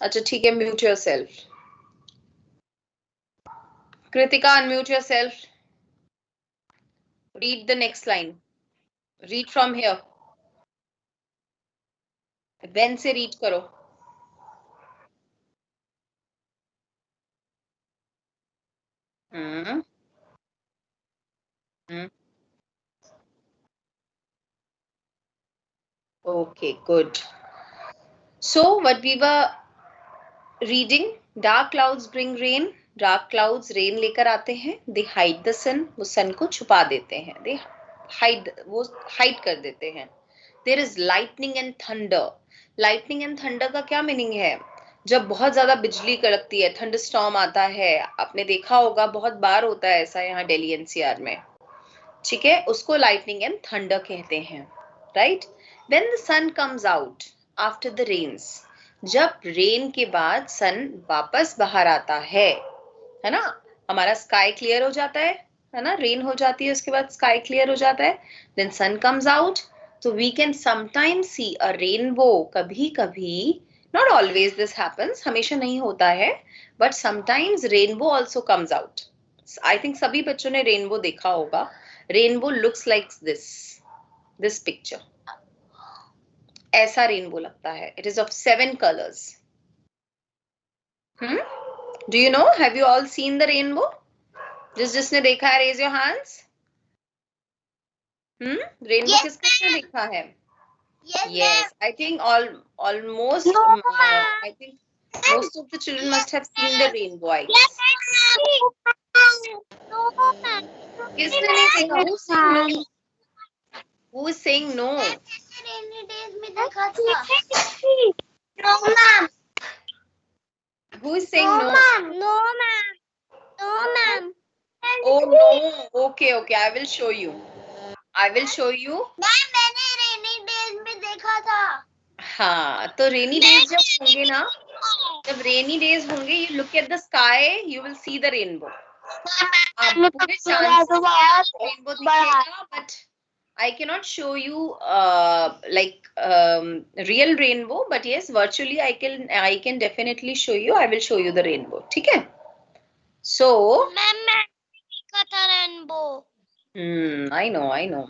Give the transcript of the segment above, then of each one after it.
अच्छा ठीक है, mute yourself. Kritika, unmute yourself. Read the next line, read from here. वेन से रीड करो। Hmm okay, good. So what we were reading, dark clouds bring rain. Dark clouds rain लेकर आते हैं। दे hide the सन, वो सन को छुपा देते हैं। दे हाइड, वो हाइड कर देते हैं। There is lightning and thunder. Lightning and thunder का क्या मीनिंग है? जब बहुत ज्यादा बिजली कड़कती है, थंडरस्टॉर्म आता है। आपने देखा होगा, बहुत बार होता है ऐसा यहाँ दिल्ली एनसीआर में। ठीक है, उसको लाइटनिंग एंड थंडर कहते हैं, right. When the sun comes out after the rains, जब रेन के बाद सन वापस बाहर आता है ना, हमारा स्काई क्लियर हो जाता है ना, रेन हो जाती है, उसके बाद स्काई क्लियर हो जाता है, देन सन कम्स आउट, तो we can sometimes see a rainbow. कभी कभी, नॉट ऑलवेज दिस हैपेंस, हमेशा नहीं होता है, but sometimes rainbow also comes out. I think सभी बच्चों ने रेनबो देखा होगा। Rainbow looks like this picture. ऐसा रेनबो लगता है। It is of 7 colours. Do you know, have you all seen the rainbow? जिसने देखा है, रेज योर हैंड्स। रेनबो किसने देखा है? Yes, I think almost I think most of the children must have seen the rainbow, I guess. किसने नहीं देखा? Who is saying no? Rainy days में देखा था। Who is saying no? No ma'am. No ma'am. Oh no. Okay, okay. I will show you. I will show you. Ma'am मैंने rainy days में देखा था। हाँ, तो रेनी डेज जब होंगे ना, जब रेनी डेज होंगे, you look at the sky, you will see the rainbow. पूरे चांसेस रेनबो दिखेगा, but I cannot show you like real rainbow, but yes, virtually I can definitely show you. I will show you the rainbow. ठीक है? So. Ma'am मैं देखा था rainbow. I know, I know.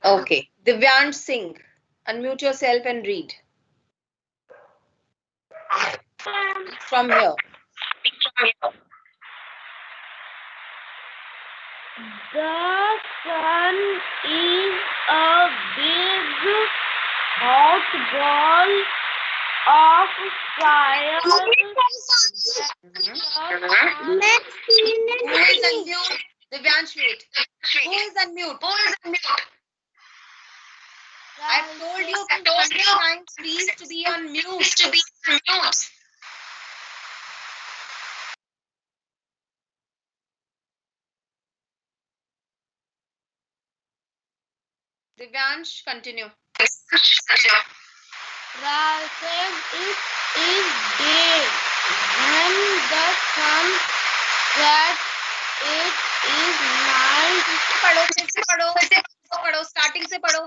Okay, Divyansh Singh, unmute yourself and read from here. The sun is a big hot ball of fire. Who is unmute? Divyansh, wait. Who is unmute? I've told you 100 times, please, to be on mute. Divyansh, continue. Rather, it is day when the sun sets. It is night. पढ़ो, starting से पढ़ो.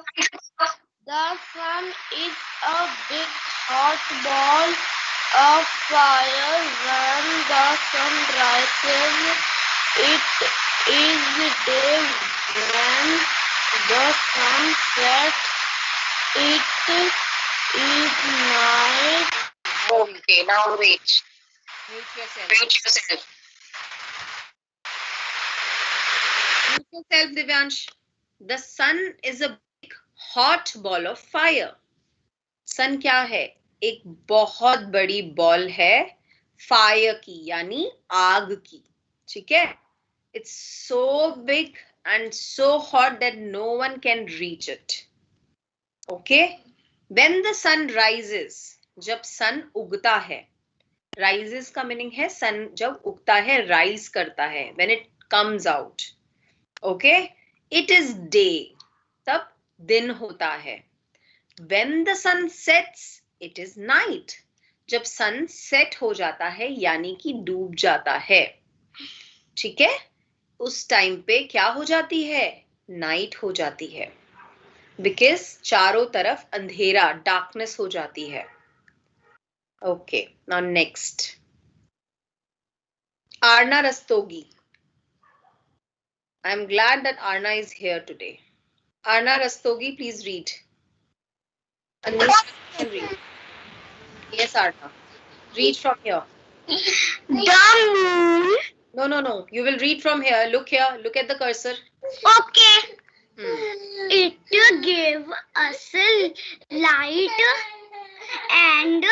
The sun is a big hot ball of fire. When the sun rises, it is day. When the sun sets, it is night. Okay, now wait. Mute yourself. Mute yourself, Divyansh. The sun is a big hot ball of fire. सन क्या है? एक बहुत बड़ी ball है fire की, यानी आग की। ठीक है? It's so big and so hot that no one can reach it. Okay? When the sun rises, जब सन उगता है, rises का मीनिंग है सन जब उगता है, rise करता है, when it comes out. Okay? It is day, तब दिन होता है. When the sun sets, it is night. जब सन सेट हो जाता है, यानी कि डूब जाता है, ठीक है, उस टाइम पे क्या हो जाती है? नाइट हो जाती है. बिकॉज चारों तरफ अंधेरा, डार्कनेस हो जाती है. Okay, now next. Arna Rastogi. I'm glad that Arna is here today. Arna Rastogi, please read. Unmute and read. Yes, Arna. Read from here. The moon. No. You will read from here. Look here. Look at the cursor. Okay. It gave us light and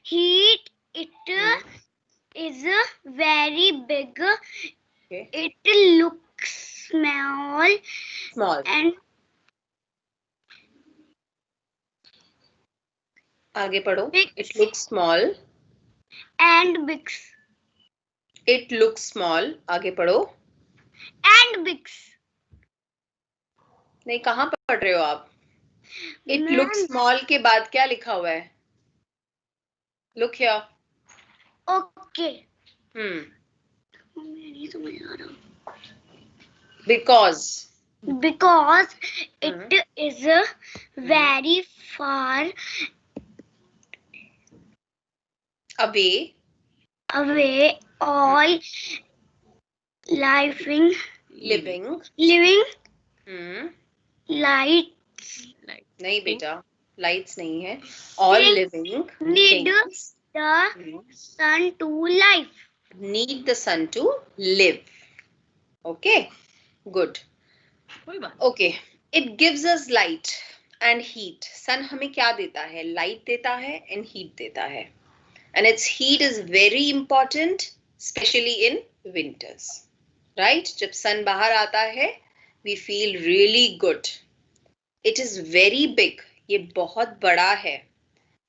heat. It is very big. Okay. It looks small. Small. And आगे पढ़ो. big. It looks small. And big. It looks small. आगे पढ़ो. And big. नहीं, कहाँ पढ़ रहे हो आप? It looks small के बाद क्या लिखा हुआ है? Look here. Okay. Because it is very far away all living lights नहीं बेटा, lights नहीं है. All living need things the sun to live. Need the sun to live. Okay, good. Okay, it gives us light and heat. Sun हमें क्या देता है? Light देता है and heat देता है. And its heat is very important, especially in winters. Right? जब sun बाहर आता है, we feel really good. It is very big. ये बहुत बड़ा है.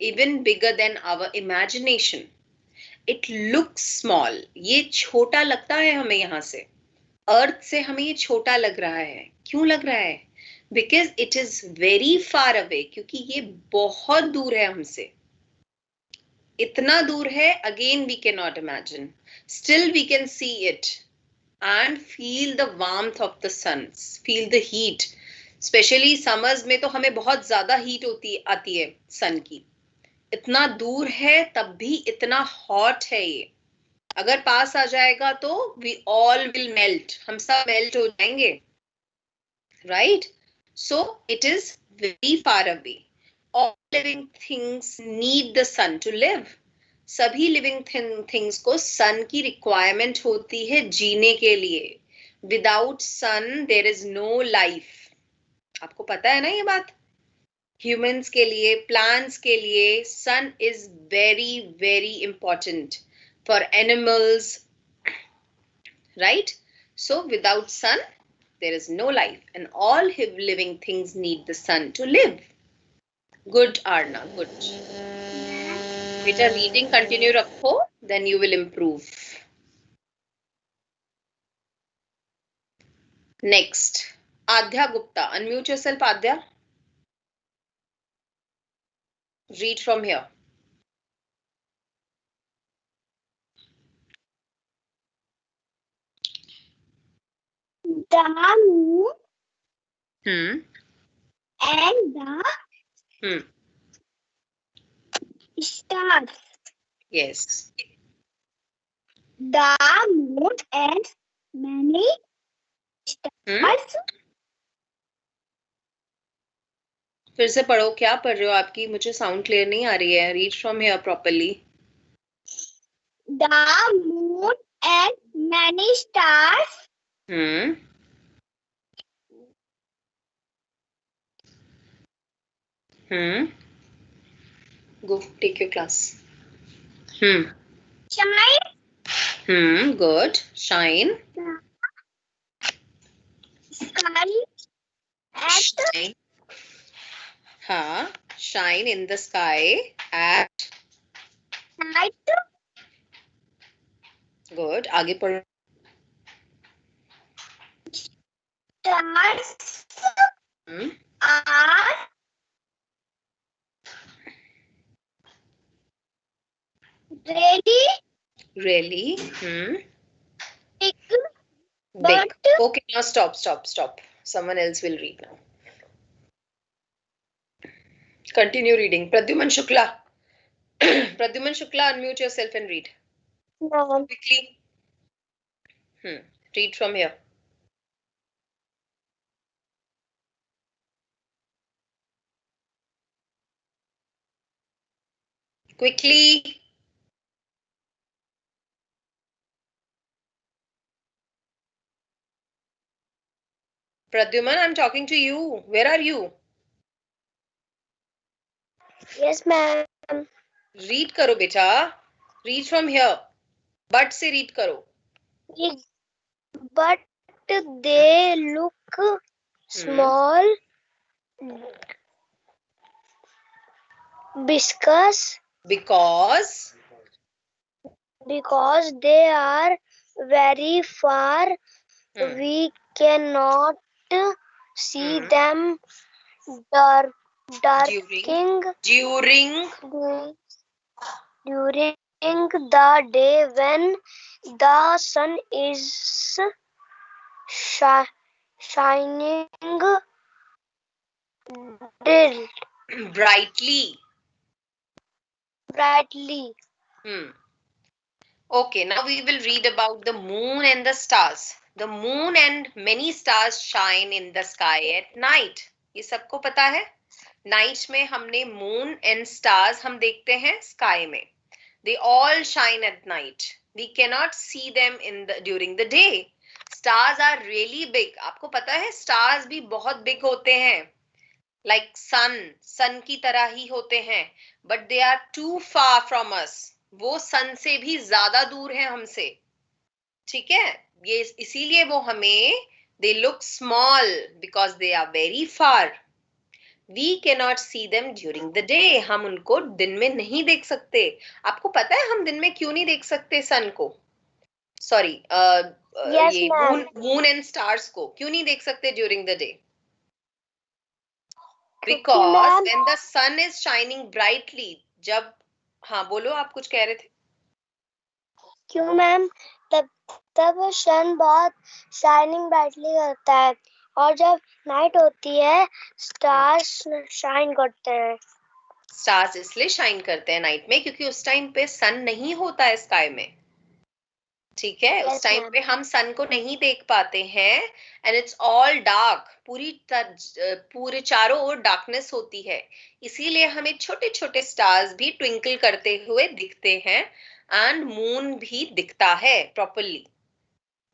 Even bigger than our imagination. It looks small. ये छोटा लगता है हमें यहाँ से. अर्थ से हमें ये छोटा लग रहा है. क्यों लग रहा है? Because it is very far away. क्योंकि ये बहुत दूर है हमसे. इतना दूर है, again we cannot imagine. Still we can see it and feel the warmth of the sun, feel the heat. Especially summers में तो हमें बहुत ज़्यादा heat आती है sun की. इतना दूर है तब भी इतना hot है ये. अगर पास आ जाएगा तो we all will melt. हम सब melt हो जाएंगे. Right? So it is very far away. All living things need the sun to live. सभी living things को sun की requirement होती है जीने के लिए. Without sun there is no life. आपको पता है ना ये बात? Humans के लिए, plants के लिए, sun is very, very important. For animals, right? So without sun, there is no life, and all living things need the sun to live. Good, Arna, good. Beta, reading continue rakho, then you will improve. Next, Adhya Gupta. Unmute yourself, Adhya. Read from here. The moon and the stars. Yes. The moon and many stars. फिर से पढ़ो. क्या पढ़ रहे हो? आपकी मुझे sound clear नहीं आ रही है. Read from here properly. The moon and many stars. Go take your class. Shine. Good. Shine. Sky. Shine. Shine in the sky at night. Good. आगे पढ़ो. Stars are really big. Big. Okay, now stop. Someone else will read now. Continue reading. Pradyuman Shukla. Pradyuman Shukla, unmute yourself and read. Ma'am. Quickly. Read from here. Quickly. Pradyuman, I'm talking to you. Where are you? Yes, ma'am. Read करो बेटा. Read from here. But से read करो. But they look small because they are very far. We cannot see them during the day when the sun is shining brightly. Okay, now we will read about the moon and the stars. The moon and many stars shine in the sky at night. ये सबको पता है? Night में हमने moon and stars हम देखते हैं sky में. They all shine at night. We cannot see them during the day. Stars are really big. आपको पता है stars भी बहुत big होते हैं. Like sun की तरह ही होते हैं. But they are too far from us. वो सन से भी ज्यादा दूर है हमसे. ठीक है, ये इसीलिए वो हमें they look small because they are very far. We cannot see them during the day. हम उनको दिन में नहीं देख सकते. आपको पता है हम दिन में क्यों नहीं देख सकते सन को? सॉरी, ये मून एंड स्टार्स को क्यों नहीं देख सकते during the day? Because when the sun is shining brightly, जब, हाँ बोलो, आप कुछ कह रहे थे. क्यों मैम? तब सन बहुत शाइनिंग ब्राइटली करता है और जब नाइट होती है स्टार्स शाइन करते हैं. स्टार्स इसलिए शाइन करते हैं नाइट में क्योंकि उस टाइम पे सन नहीं होता है स्काई में. ठीक है, उस टाइम पे हम सन को नहीं देख पाते हैं एंड इट्स ऑल डार्क. पूरे चारों ओर डार्कनेस होती है. इसीलिए हमें छोटे छोटे स्टार्स भी ट्विंकल करते हुए दिखते हैं एंड मून भी दिखता है प्रॉपरली.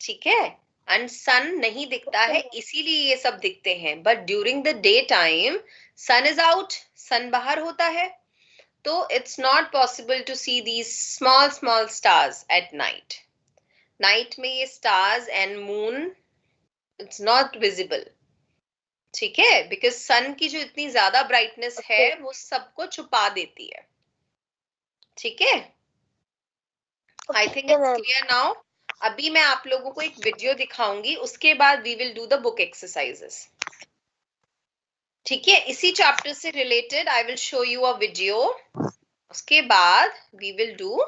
ठीक है, एंड सन नहीं दिखता है इसीलिए ये सब दिखते हैं. But during the day time sun is out, sun बाहर होता है, तो it's not possible to see these small small stars at night. Night में ये stars and moon it's not visible. ठीक है, बिकॉज सन की जो इतनी ज्यादा ब्राइटनेस है वो सबको छुपा देती है. ठीक है, I think it's clear now. अभी मैं आप लोगों को एक वीडियो दिखाऊंगी, उसके बाद we will do the book exercises. ठीक है, इसी चैप्टर से related I will show you a video. उसके बाद we will do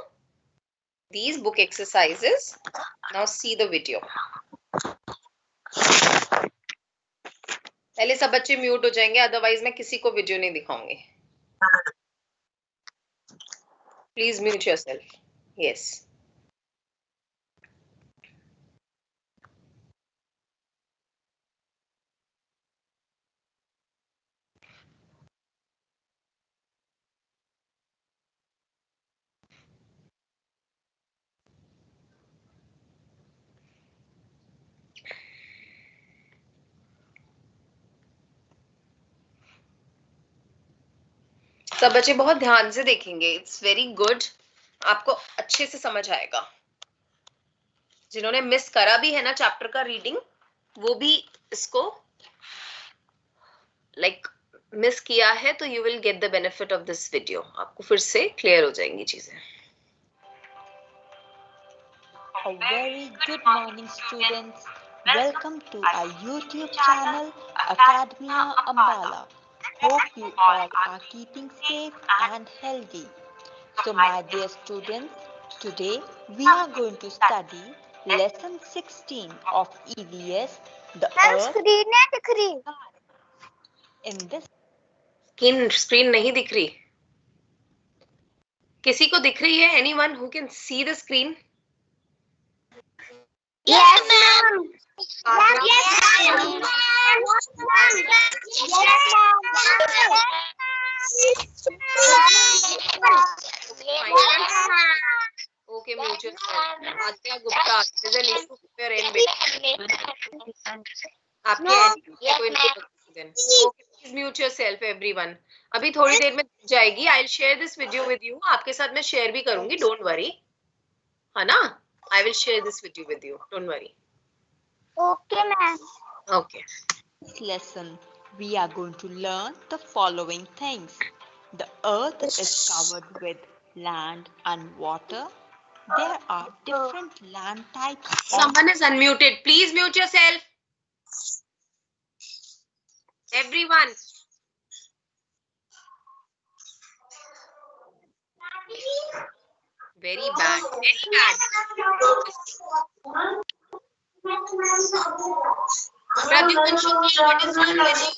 these book exercises. Now see the video. पहले सब बच्चे म्यूट हो जाएंगे, अदरवाइज मैं किसी को वीडियो नहीं दिखाऊंगी. Please mute yourself. यस. सब बच्चे बहुत ध्यान से देखेंगे. इट्स वेरी गुड, आपको अच्छे से समझ आएगा. जिन्होंने मिस करा भी है ना चैप्टर का रीडिंग, वो भी इसको लाइक मिस किया है, तो you will get the benefit of this video. आपको फिर से क्लियर हो जाएंगी चीजें. A very good morning, students. Welcome to our YouTube channel, Academia Ambala. Hope you all are keeping safe and healthy. So, my dear students, today we are going to study lesson 16 of EVS, the Earth. In this screen नहीं दिख रही? किसी को दिख रही है? Anyone who can see the screen? Yes, ma'am. Okay, mutual self. Adya Gupta, there's an issue with your end, beta. आपके end में कोई network then. Okay, please mute yourself, everyone. अभी थोड़ी देर में जाएगी. I'll share this video with you. आपके साथ मैं share भी करूंगी. Don't worry. है ना? I will share this video with you. Don't worry. Okay, ma'am. Okay. This lesson, we are going to learn the following things. The earth is covered with land and water. There are different land types. Someone is unmuted. Please mute yourself. Everyone. Very bad. Very bad. Pradyuman Shukla, what is wrong with you?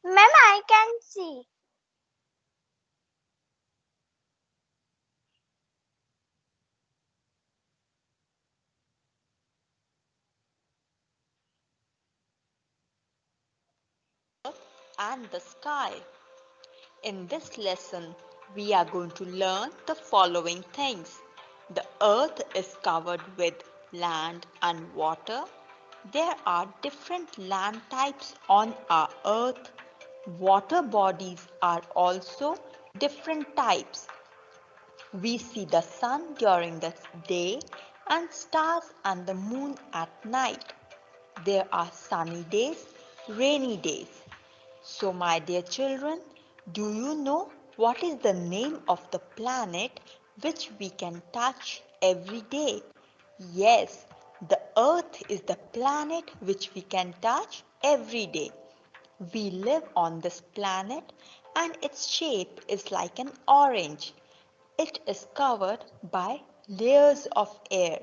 Ma'am, I can see. And the sky. In this lesson, we are going to learn the following things. The earth is covered with land and water. There are different land types on our earth. Water bodies are also different types. We see the sun during the day and stars and the moon at night. There are sunny days, rainy days. So, my dear children, do you know what is the name of the planet which we can touch every day? Yes, the Earth is the planet which we can touch every day. We live on this planet and its shape is like an orange. It is covered by layers of air.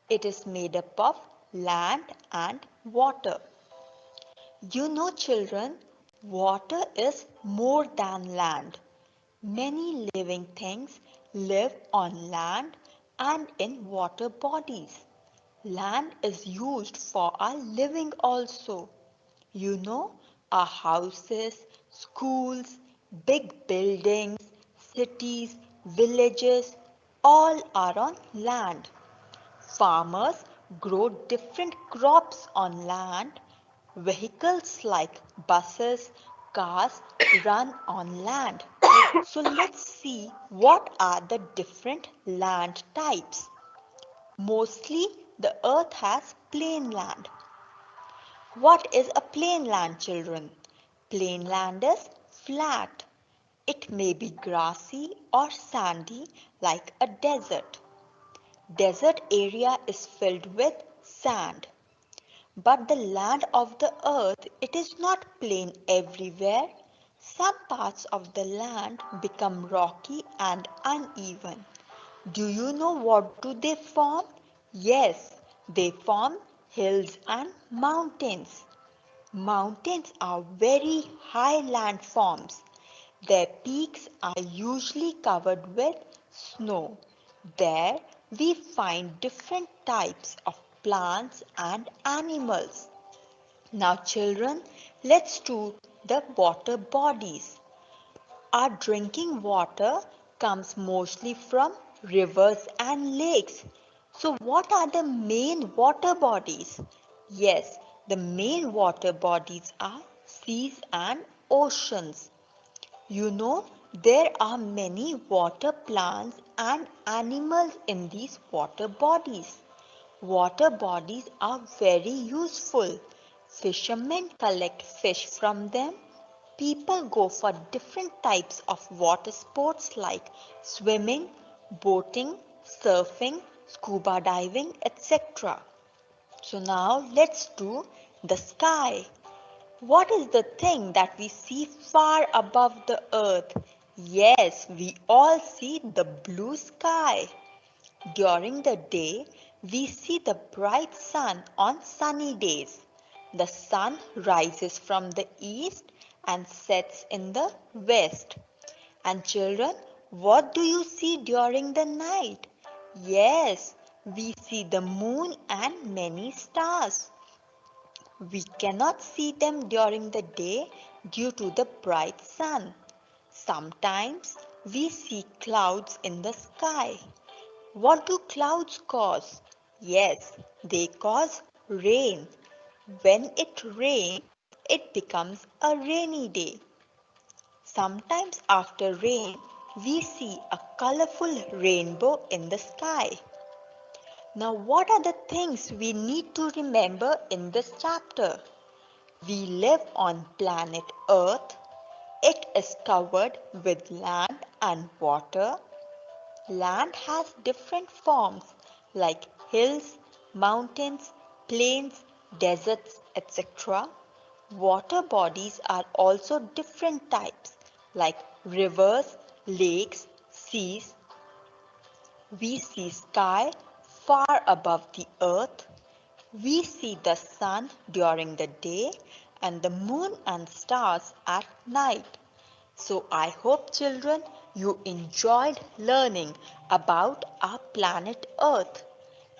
It is made up of land and water. You know, children, water is more than land. Many living things live on land and in water bodies. Land is used for our living also. You know, our houses, schools, big buildings, cities, villages, all are on land. Farmers grow different crops on land. Vehicles like buses, cars run on land. So let's see what are the different land types. Mostly the earth has plain land. What is a plain land, children? Plain land is flat. It may be grassy or sandy like a desert. Desert area is filled with sand. But the land of the earth, it is not plain everywhere. Some parts of the land become rocky and uneven. Do you know what do they form? Yes, they form hills and mountains. Mountains are very high landforms. Their peaks are usually covered with snow. There we find different types of plants and animals. Now, children, let's do the water bodies. Our drinking water comes mostly from rivers and lakes. So, what are the main water bodies? Yes, the main water bodies are seas and oceans. You know, there are many water plants and animals in these water bodies. Water bodies are very useful. Fishermen collect fish from them. People go for different types of water sports like swimming, boating, surfing, scuba diving, etc. So now let's do the sky. What is the thing that we see far above the earth? Yes, we all see the blue sky. During the day, We see the bright sun on sunny days. The sun rises from the east and sets in the west. And children, what do you see during the night? Yes, we see the moon and many stars. We cannot see them during the day due to the bright sun. Sometimes we see clouds in the sky. What do clouds cause? Yes, they cause rain. When it rains, it becomes a rainy day. Sometimes after rain, we see a colorful rainbow in the sky. Now, what are the things we need to remember in this chapter? We live on planet Earth. It is covered with land and water. Land has different forms like hills, mountains, plains, deserts, etc. Water bodies are also different types like rivers, lakes, seas. We see sky far above the earth. We see the sun during the day and the moon and stars at night. So I hope children you enjoyed learning about our planet Earth.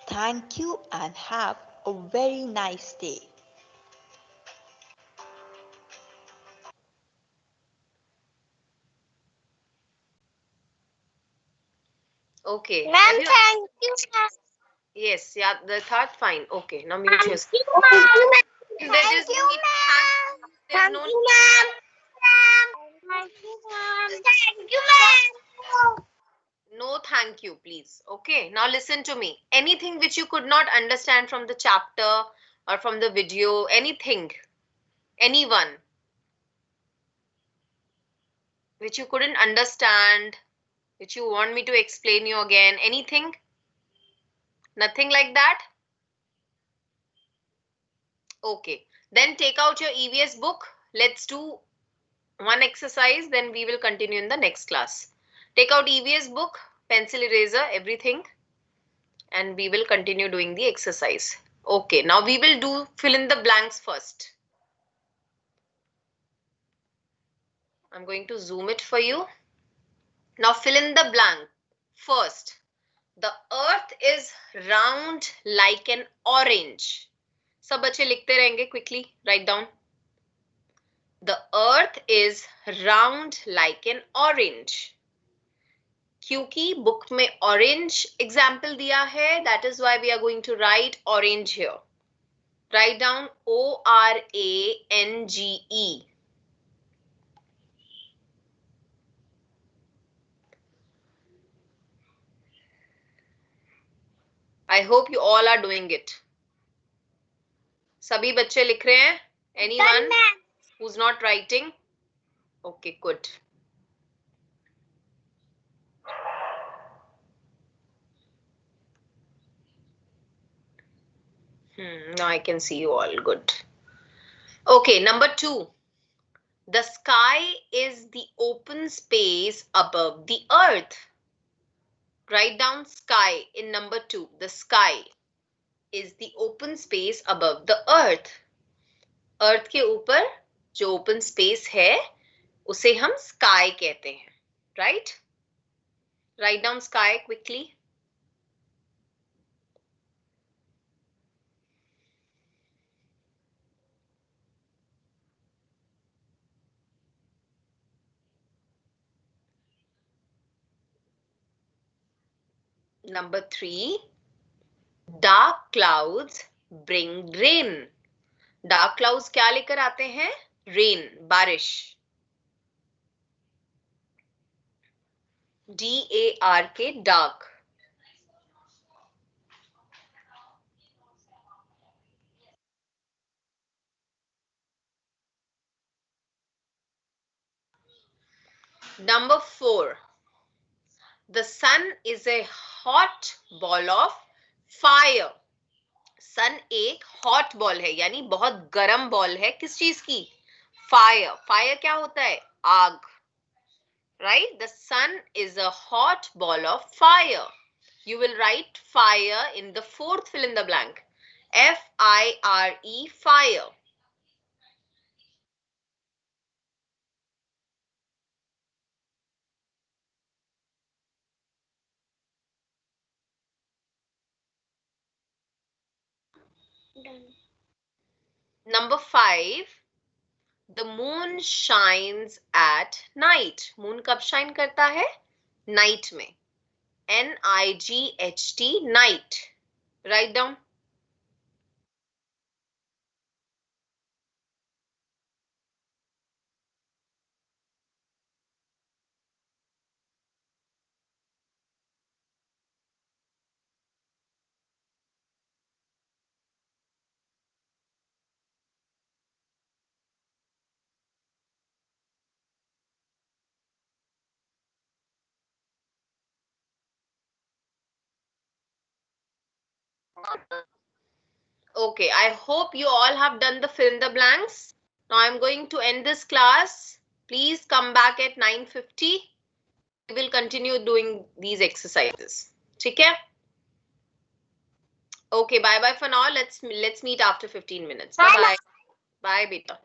Thank you and have a very nice day. Okay. Ma'am, thank you, ma'am. Yes, yeah, the third fine. Okay, now mute Thank yourself. you, ma'am. There Thank is no you, need to thank. ma'am. There's Thank no you, ma'am. Thank you, ma'am. Thank you, ma'am. no thank you, please. Okay, now listen to me. Anything which you could not understand from the chapter or from the video, anything, anyone which you couldn't understand, which you want me to explain you again, anything? Nothing like that? Okay, then take out your EVS book. Let's do one exercise, then we will continue in the next class. Take out EVS book, pencil, eraser, everything, and we will continue doing the exercise. Okay, now we will do fill in the blanks first. I'm going to zoom it for you. Now fill in the blank. First, the earth is round like an orange. सब बच्चे लिखते रहेंगे, quickly write down. The earth is round like an orange. क्योंकि book में orange example दिया है, that is why we are going to write orange here. Right down ORANGE. I hope you all are doing it. सभी बच्चे लिख रहे हैं? Anyone who is not writing? Okay, good. Now I can see you all. Good. Okay, number 2. The sky is the open space above the earth. Write down sky in number 2. The sky is the open space above the earth. Earth के ऊपर जो open space है उसे हम sky कहते हैं. Right? Write down sky quickly. Number 3. Dark clouds bring rain. Dark clouds क्या लेकर आते हैं? Rain, बारिश. DARK, dark. Number 4. The sun is a hot ball of fire. सन एक हॉट बॉल है, यानी बहुत गर्म बॉल है. किस चीज की? फायर. फायर क्या होता है? आग. Right? The sun is a hot ball of fire. You will write fire in the fourth fill in the blank. F-I-R-E, fire. Done. Number 5, the moon shines at night. Moon कब shine करता है? Night में. N-I-G-H-T, night. Write down. Okay, I hope you all have done the fill in the blanks. Now I'm going to end this class. Please come back at 9:50. We will continue doing these exercises. ठीक है? Okay, bye bye for now. Let's meet after 15 minutes. Bye bye. Bye beta.